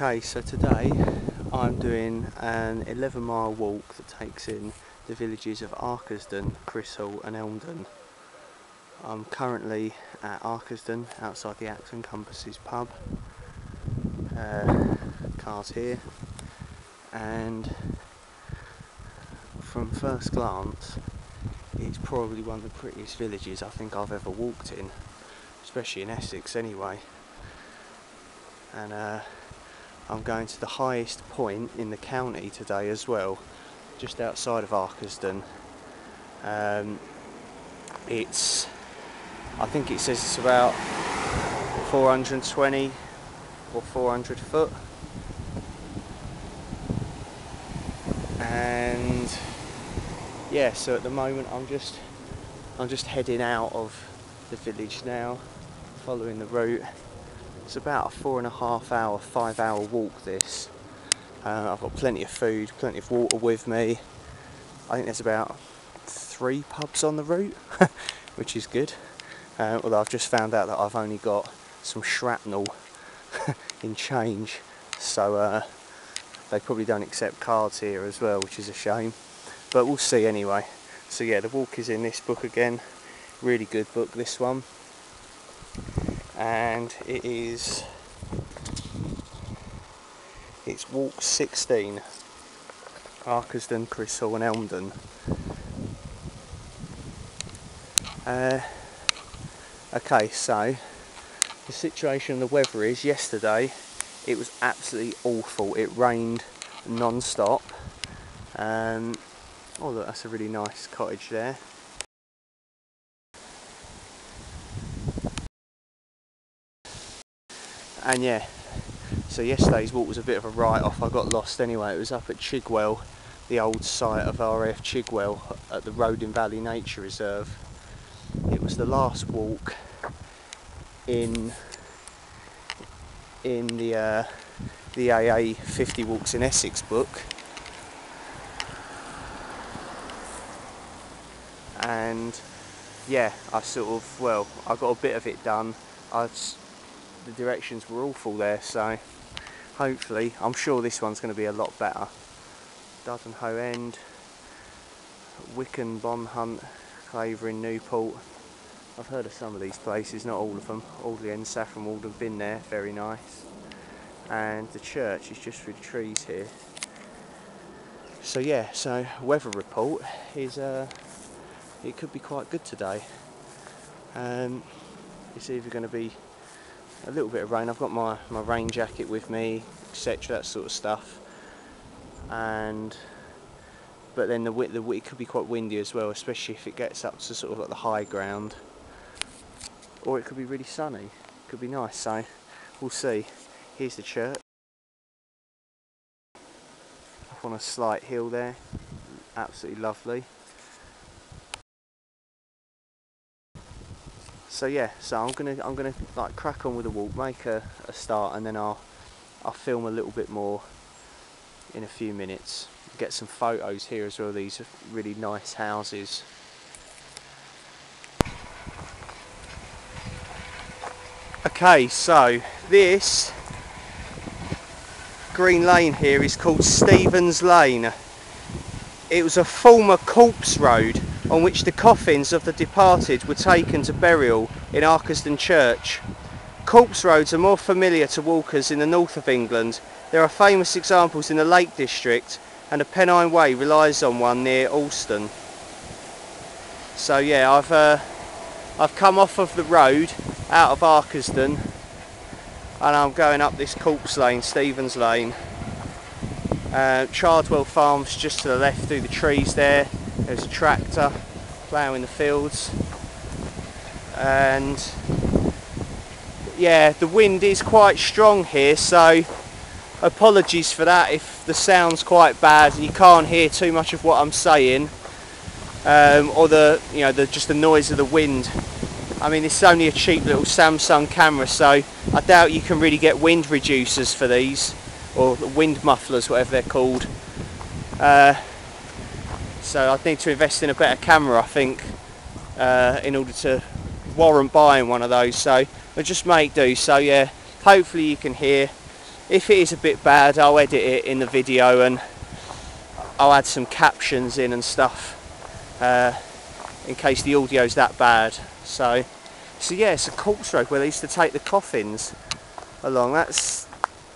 Okay, so today I'm doing an 11-mile walk that takes in the villages of Arkesden, Chrishall and Elmdon. I'm currently at Arkesden, outside the Acton Compasses pub. Cars here, and from first glance it's probably one of the prettiest villages I think I've ever walked in, especially in Essex anyway. And I'm going to the highest point in the county today as well, just outside of Arkesden. I think it says it's about 420 or 400 foot, and yeah, so at the moment I'm just heading out of the village now, following the route. It's about a 4.5 hour, 5 hour walk this. I've got plenty of food, plenty of water with me. I think there's about 3 pubs on the route, which is good. Although I've just found out that I've only got some shrapnel in change, so they probably don't accept cards here as well, which is a shame. But we'll see anyway. So yeah, the walk is in this book again. Really good book, this one. And it's walk 16, Arkesden, Chrishall and Elmdon. Okay, so the situation of the weather is, yesterday it was absolutely awful. It rained non-stop. Oh look, that's a really nice cottage there. And yeah, so yesterday's walk was a bit of a write-off. I got lost anyway. It was up at Chigwell, the old site of RAF Chigwell at the Rodin Valley Nature Reserve. It was the last walk in the AA 50 Walks in Essex book, and yeah, I got a bit of it done. The directions were awful there, so hopefully, I'm sure this one's going to be a lot better. Dudenhoe End, Wicken, Bonhunt, Clavering, Newport. I've heard of some of these places, not all of them. Audley End, Saffron Walden, been there, very nice. And the church is just through the trees here. So yeah, so weather report is it could be quite good today. It's either going to be a little bit of rain. I've got my rain jacket with me, etc., that sort of stuff. But then it could be quite windy as well, especially if it gets up to sort of like the high ground. Or it could be really sunny. It could be nice, so we'll see. Here's the church. Up on a slight hill there. Absolutely lovely. So yeah, so I'm gonna like crack on with the walk, make a start, and then I'll film a little bit more in a few minutes. Get some photos here as well. These are really nice houses. Okay, so this green lane here is called Stephen's Lane. It was a former corpse road on which the coffins of the departed were taken to burial in Arkesden Church. Corpse roads are more familiar to walkers in the north of England. There are famous examples in the Lake District, and a Pennine Way relies on one near Alston. So yeah, I've come off of the road out of Arkesden, and I'm going up this corpse lane, Stephen's Lane. Chardwell Farm's just to the left through the trees there. There's a tractor ploughing the fields, and yeah, the wind is quite strong here, so apologies for that if the sound's quite bad and you can't hear too much of what I'm saying, or just the noise of the wind. I mean, it's only a cheap little Samsung camera, so I doubt you can really get wind reducers for these, or wind mufflers, whatever they're called. So I'd need to invest in a better camera, I think, in order to warrant buying one of those. So I'll just make do. So yeah, hopefully you can hear. If it is a bit bad, I'll edit it in the video and I'll add some captions in and stuff in case the audio's that bad. So yeah, it's a corpse road where they used to take the coffins along. It's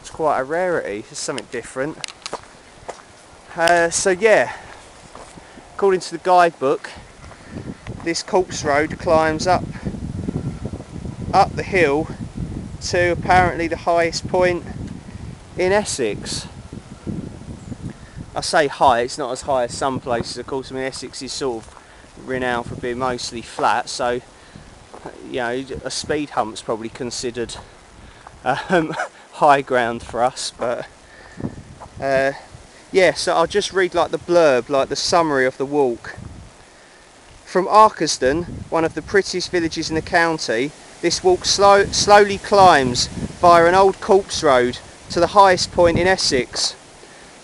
quite a rarity. It's something different. So yeah, according to the guidebook, this corpse road climbs up the hill to apparently the highest point in Essex. I say high, it's not as high as some places, of course. I mean, Essex is sort of renowned for being mostly flat, so you know, a speed hump's probably considered high ground for us. But yeah, so I'll just read like the blurb, like the summary of the walk. From Arkesden, one of the prettiest villages in the county, this walk slowly climbs via an old corpse road to the highest point in Essex.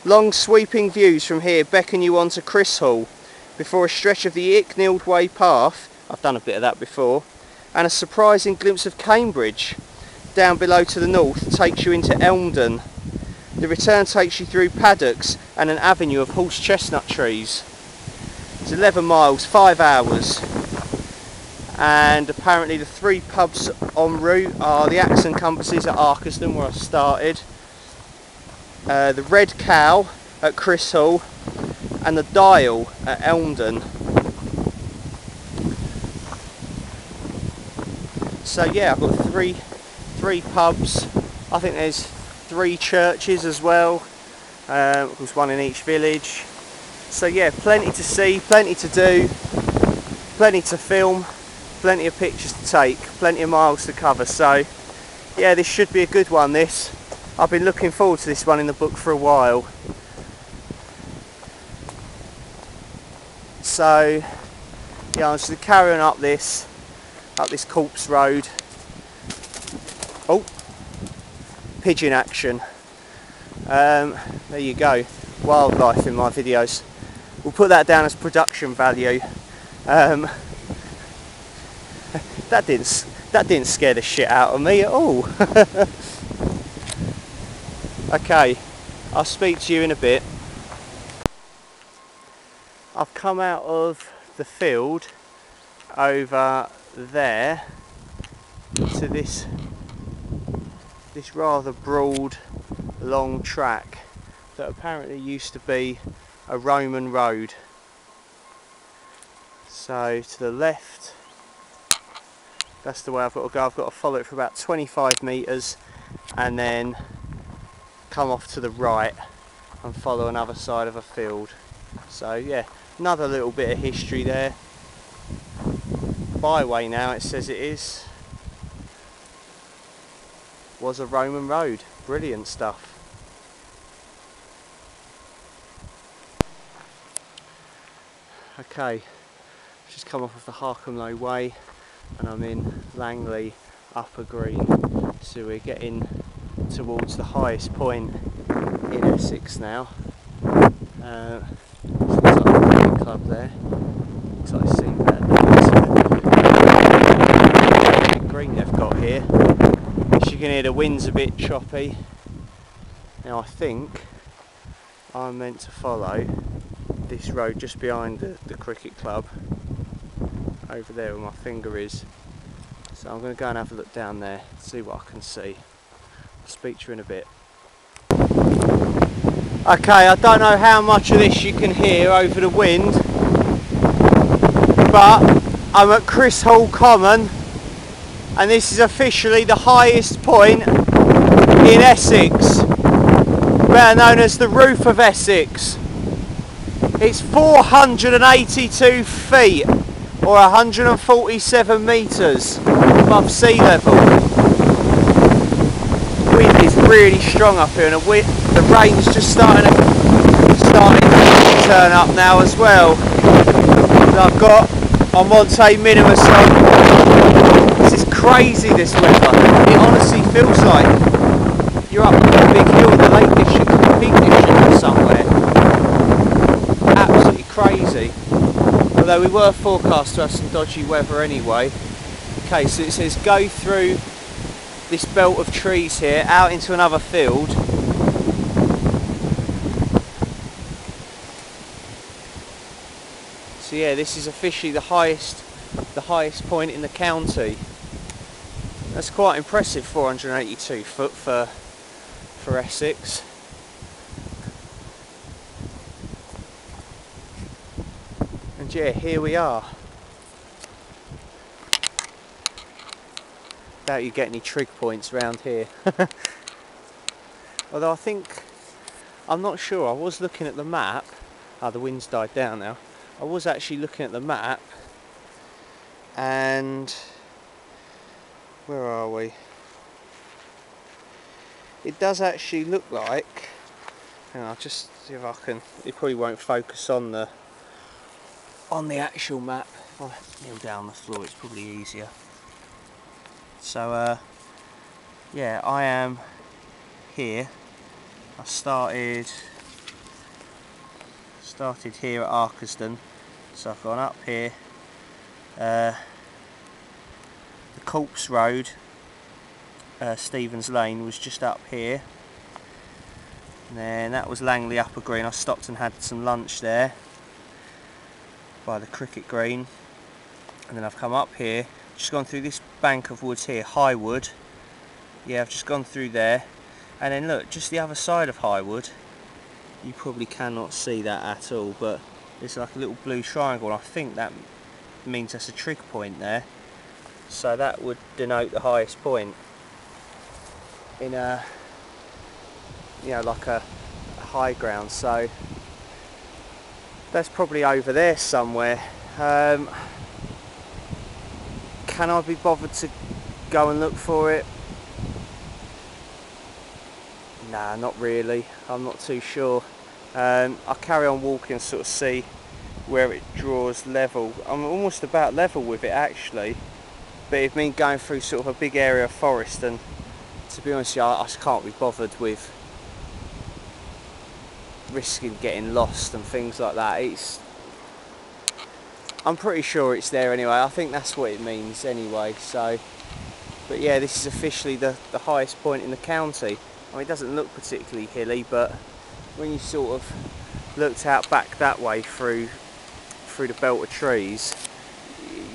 Long sweeping views from here beckon you on to Chrishall, before a stretch of the Icknield Way path, I've done a bit of that before, and a surprising glimpse of Cambridge down below to the north takes you into Elmdon. The return takes you through paddocks and an avenue of horse chestnut trees. It's 11 miles, 5 hours, and apparently the 3 pubs en route are the Axe and Compasses at Arkesden, where I started, the Red Cow at Chrishall, and the Dial at Elmdon. So yeah, I've got three pubs. I think there's 3 churches as well. There's one in each village. So yeah, plenty to see, plenty to do, plenty to film, plenty of pictures to take, plenty of miles to cover. So yeah, this should be a good one, this. I've been looking forward to this one in the book for a while. So yeah, I'm just carrying up this corpse road. Oh, pigeon action. There you go, wildlife in my videos. We'll put that down as production value. That didn't scare the shit out of me at all. Okay, I'll speak to you in a bit. I've come out of the field over there to this rather broad, long track that apparently used to be a Roman road. So to the left, that's the way I've got to go. I've got to follow it for about 25 metres and then come off to the right and follow another side of a field. So yeah, another little bit of history there. Byway now, it says it is. Was a Roman road. Brilliant stuff. Okay, just come off of the Harcombe Way and I'm in Langley Upper Green. So we're getting towards the highest point in Essex now. Looks like a cricket club there. Looks like I've seen that. Green they've got here. As you can hear, the wind's a bit choppy. Now I think I'm meant to follow this road just behind the cricket club, over there where my finger is. So I'm going to go and have a look down there, see what I can see. I'll speak to you in a bit. Okay, I don't know how much of this you can hear over the wind, but I'm at Chrishall Common and this is officially the highest point in Essex, better known as the roof of Essex. It's 482 feet or 147 metres above sea level. The wind is really strong up here and the rain's just starting to turn up now as well. And I've got a Monte Minimus on. This is crazy, this weather. It honestly feels like you're up a big hill in the Lake District, the Peak District or somewhere. Absolutely crazy. Although we were forecast to have some dodgy weather anyway. Okay, so it says go through this belt of trees here out into another field. So yeah, this is officially the highest point in the county. That's quite impressive, 482 foot for Essex. And yeah, here we are. Doubt you get any trig points around here. Although I'm not sure, I was looking at the map. Oh, the wind's died down now. I was actually looking at the map, and where are we? It does actually look like, hang on, I'll just see if I can, it probably won't focus on the actual map. If I kneel down the floor, it's probably easier. So yeah, I am here. I started here at Arkesden, so I've gone up here. The Corpse Road, Stevens Lane, was just up here, and then that was Langley Upper Green. I stopped and had some lunch there by the cricket green, and then I've come up here, just gone through this bank of woods here, Highwood. Yeah, I've just gone through there, and then look, just the other side of Highwood, you probably cannot see that at all, but it's like a little blue triangle, and I think that means that's a trig point there. So that would denote the highest point in a, you know, like a high ground. So that's probably over there somewhere. Can I be bothered to go and look for it? Nah, not really. I'm not too sure. I'll carry on walking and sort of see where it draws level. I'm almost about level with it actually, but it means going through sort of a big area of forest, and to be honest with you, I just can't be bothered with risking getting lost and things like that. I'm pretty sure it's there anyway. I think that's what it means anyway. So, but yeah, this is officially the highest point in the county. I mean, it doesn't look particularly hilly, but when you sort of looked out back that way through the belt of trees,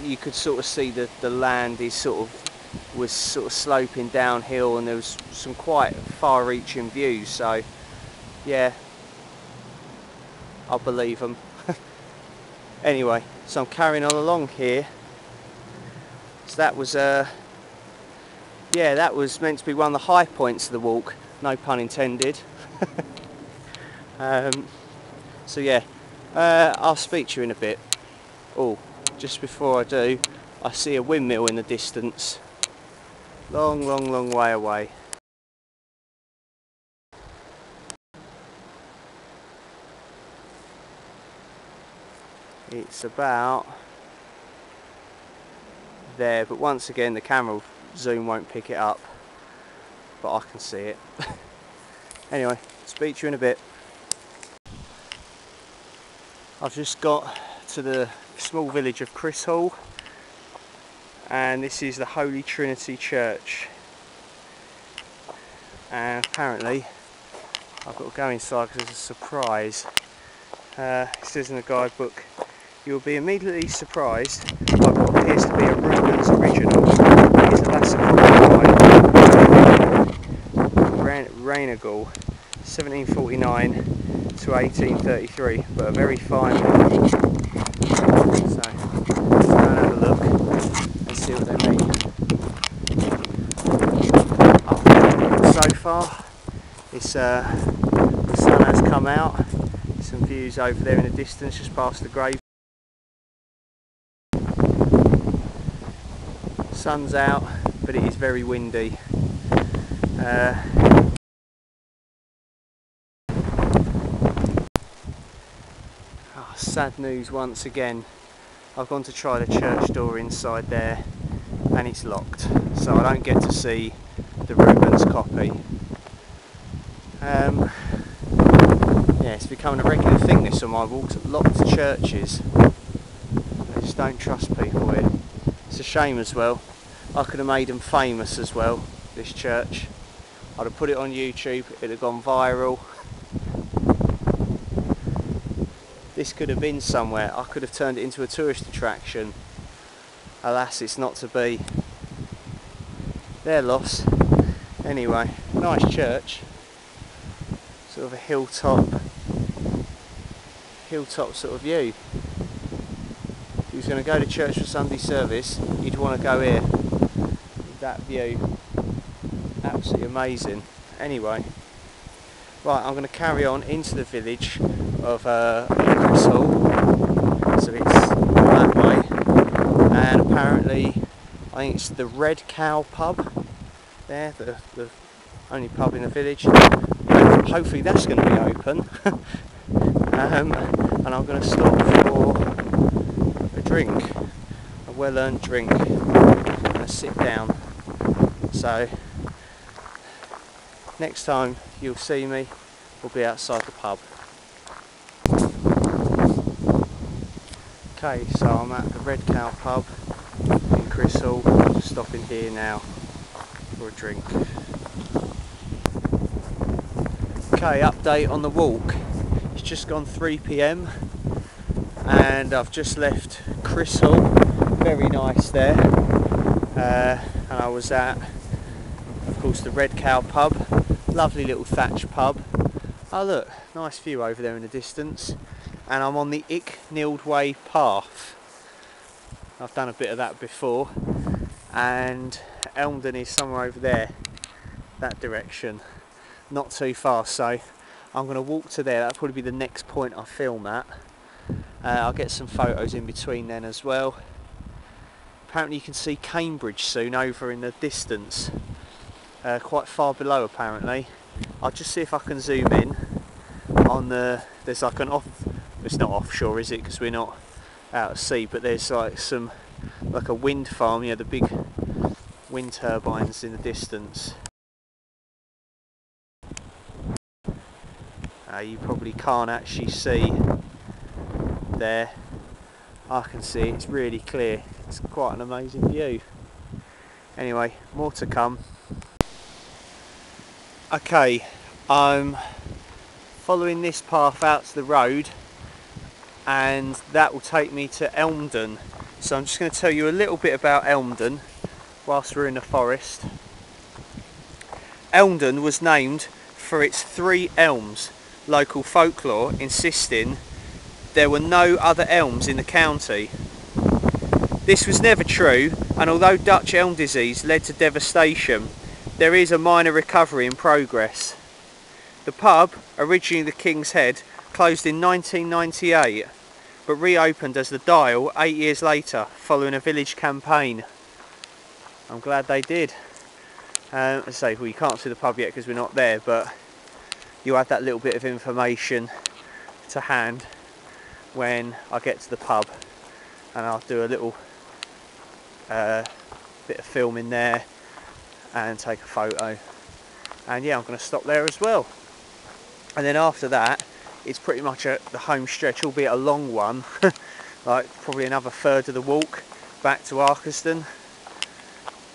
you could sort of see that the land was sort of sloping downhill, and there was some quite far-reaching views. So yeah, I believe them. Anyway, so I'm carrying on along here. So that was yeah, that was meant to be one of the high points of the walk, no pun intended. So yeah, I'll speak to you in a bit. Oh, just before I do, I see a windmill in the distance. Long, long, long way away. It's about there, but once again the camera zoom won't pick it up, but I can see it. Anyway, speak to you in a bit. I've just got to the small village of Chrishall, and this is the Holy Trinity Church, and apparently I've got to go inside because there's a surprise. It says in the guidebook, you'll be immediately surprised by what appears to be a Rubens original. It is a Lassacroix Reinagle, 1749 to 1833, but a very fine one. So let's go and have a look and see what they mean. So far, it's the sun has come out. Some views over there in the distance, just past the grave. Sun's out, but it is very windy. Sad news once again. I've gone to try the church door inside there, and it's locked, so I don't get to see the Rubens copy. Yeah, it's becoming a regular thing this on my walks, locked churches. I just don't trust people here. It's a shame as well. I could have made them famous as well. this church. I'd have put it on YouTube, it'd have gone viral. This could have been somewhere. I could have turned it into a tourist attraction. Alas, it's not to be. Their loss. Anyway, nice church. Sort of a hilltop sort of view. If you was going to go to church for Sunday service, you'd want to go here. With that view. Absolutely amazing. Anyway, right, I'm going to carry on into the village of Chrishall. So it's that way. And apparently, I think it's the Red Cow pub. There, the only pub in the village. Hopefully that's going to be open. And I'm going to stop for a drink, a well-earned drink. I'm going to sit down. So next time you'll see me, we'll be outside the pub. Okay, so I'm at the Red Cow pub in Chrishall. I'm just stopping here now for a drink. Okay, update on the walk. It's just gone 3 PM and I've just left Chrishall. Very nice there. And I was at, of course, the Red Cow pub. Lovely little thatched pub. Oh look, nice view over there in the distance. And I'm on the Arkesden Way path. I've done a bit of that before. And Elmdon is somewhere over there, that direction. Not too far, so I'm going to walk to there. That'll probably be the next point I film at. I'll get some photos in between then as well. Apparently you can see Cambridge soon over in the distance, quite far below apparently. I'll just see if I can zoom in on there's like an it's not offshore, is it, because we're not out at sea, but there's like like a wind farm, you know, the big wind turbines in the distance. You probably can't actually see there. I can see it's really clear. It's quite an amazing view. Anyway, more to come. Okay, I'm following this path out to the road and that will take me to Elmdon. So I'm just going to tell you a little bit about Elmdon whilst we're in the forest. Elmdon was named for its 3 elms. Local folklore insisting there were no other elms in the county. This was never true, and although Dutch elm disease led to devastation, there is a minor recovery in progress. The pub, originally the King's Head, closed in 1998, but reopened as the Dial 8 years later, following a village campaign. I'm glad they did. As I say, well, you can't see the pub yet because we're not there, but you'll have that little bit of information to hand when I get to the pub, and I'll do a little bit of filming there and take a photo. And yeah, I'm going to stop there as well. And then after that, it's pretty much the home stretch, albeit a long one, like probably another third of the walk back to Arkesden.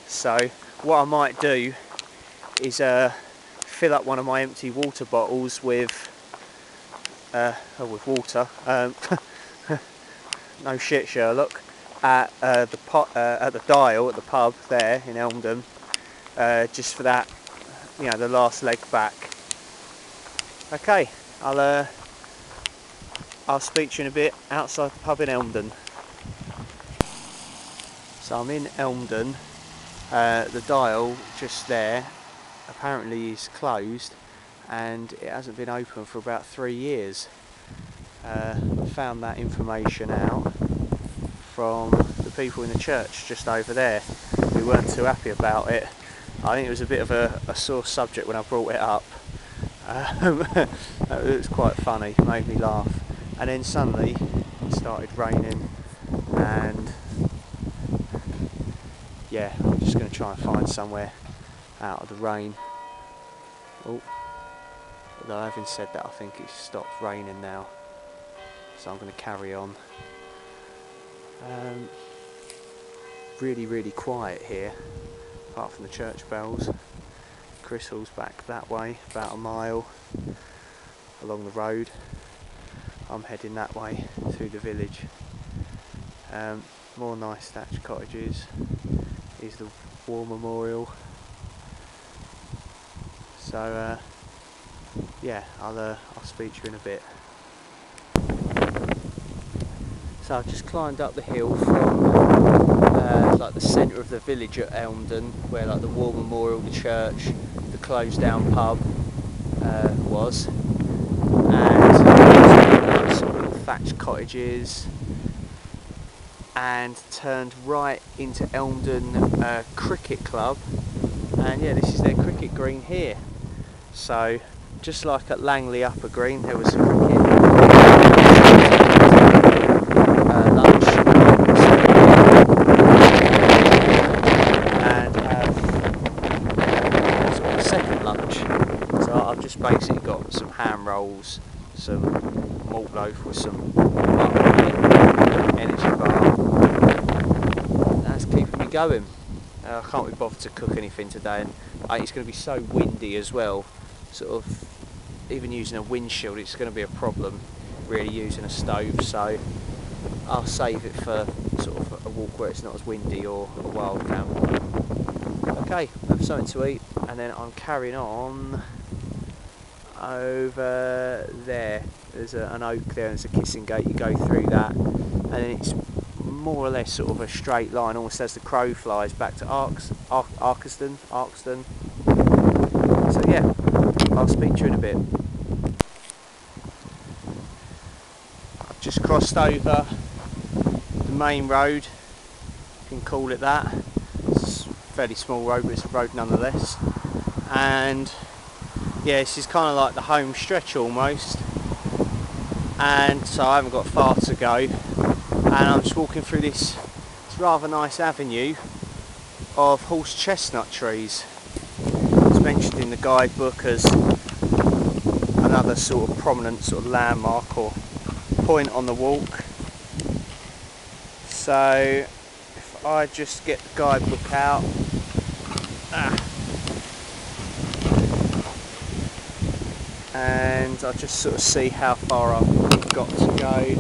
So what I might do is fill up one of my empty water bottles with water. No shit, Sherlock. At the Dial at the pub there in Elmdon, just for that, you know, the last leg back. Okay, I'll speak to you in a bit outside the pub in Elmdon. So I'm in Elmdon. The Dial just there apparently is closed and it hasn't been open for about 3 years. I found that information out from the people in the church just over there who weren't too happy about it. I think it was a bit of a sore subject when I brought it up. It was quite funny, made me laugh. And then suddenly it started raining, and yeah, I'm just going to try and find somewhere out of the rain. Oh, although having said that, I think it's stopped raining now, so I'm going to carry on. Really quiet here. apart from the church bells. Chrishall's back that way, about a mile along the road. I'm heading that way through the village. More nice thatched cottages. Here's the war memorial. So yeah, I'll speak to you in a bit. So I've just climbed up the hill from like the centre of the village at Elmdon, where like the war memorial, the church, the closed down pub was, and some little thatched cottages, and turned right into Elmdon Cricket Club, and yeah, this is their cricket green here. So just like at Langley Upper Green, there was some cricket lunch, and sort of a second lunch. So I've just basically got some ham rolls, some malt loaf with some butter, energy bar. That's keeping me going. I can't be bothered to cook anything today, and it's going to be so windy as well. Sort of, even using a windshield, it's going to be a problem. Really using a stove, so I'll save it for sort of a walk where it's not as windy or a wild camp. Okay, have something to eat, and then I'm carrying on over there. There's an oak there, and there's a kissing gate. You go through that, and then it's more or less sort of a straight line, almost as the crow flies, back to Arkesden. So yeah, I'll speak to you in a bit. I've just crossed over the main road, you can call it that. It's a fairly small road, but it's a road nonetheless. And yeah, this is kind of like the home stretch almost. And so I haven't got far to go. And I'm just walking through this rather nice avenue of horse chestnut trees. It's mentioned in the guidebook as another sort of prominent sort of landmark or point on the walk. So if I just get the guidebook out, and I'll just sort of see how far I've got to go.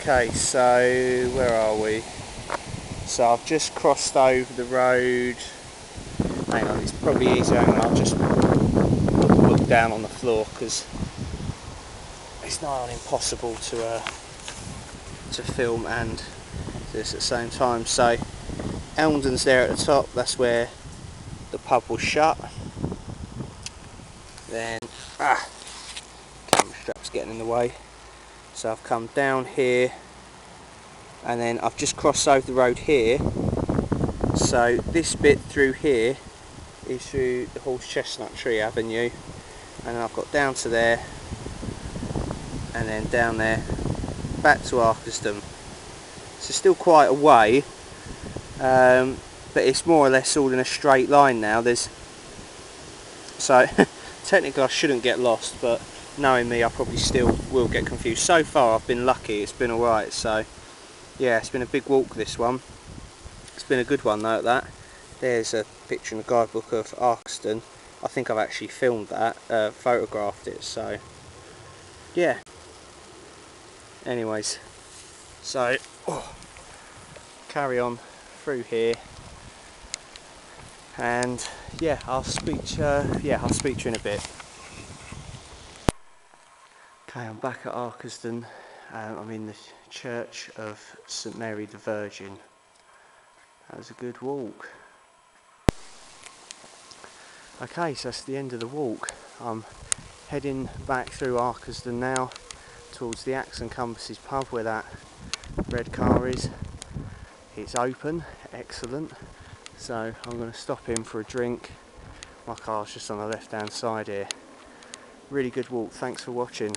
Okay, so where are we? So I've just crossed over the road. Hang on, it's probably easier. I'll just look down on the floor because it's nigh on impossible to film and do this at the same time. So Elmdon's there at the top. That's where the pub was shut. Then camera strap's getting in the way. So I've come down here, and then I've just crossed over the road here. So this bit through here is through the horse chestnut tree avenue, and then I've got down to there, and then down there, back to Arkesden. So still quite a way, but it's more or less all in a straight line now. So technically I shouldn't get lost, but knowing me, I probably still will get confused. So far I've been lucky, it's been alright. So yeah, it's been a big walk, this one. It's been a good one though at that. There's a picture in the guidebook of Arkesden. I think I've actually filmed that, photographed it, so yeah. Anyways, so carry on through here, and yeah, I'll speak to you in a bit. Okay, I'm back at Arkesden. I'm in the church of St Mary the Virgin. That was a good walk. Okay, so that's the end of the walk. I'm heading back through Arkesden now towards the Axe and Compasses pub where that red car is. It's open, excellent. So I'm going to stop in for a drink. My car's just on the left hand side here. Really good walk, thanks for watching.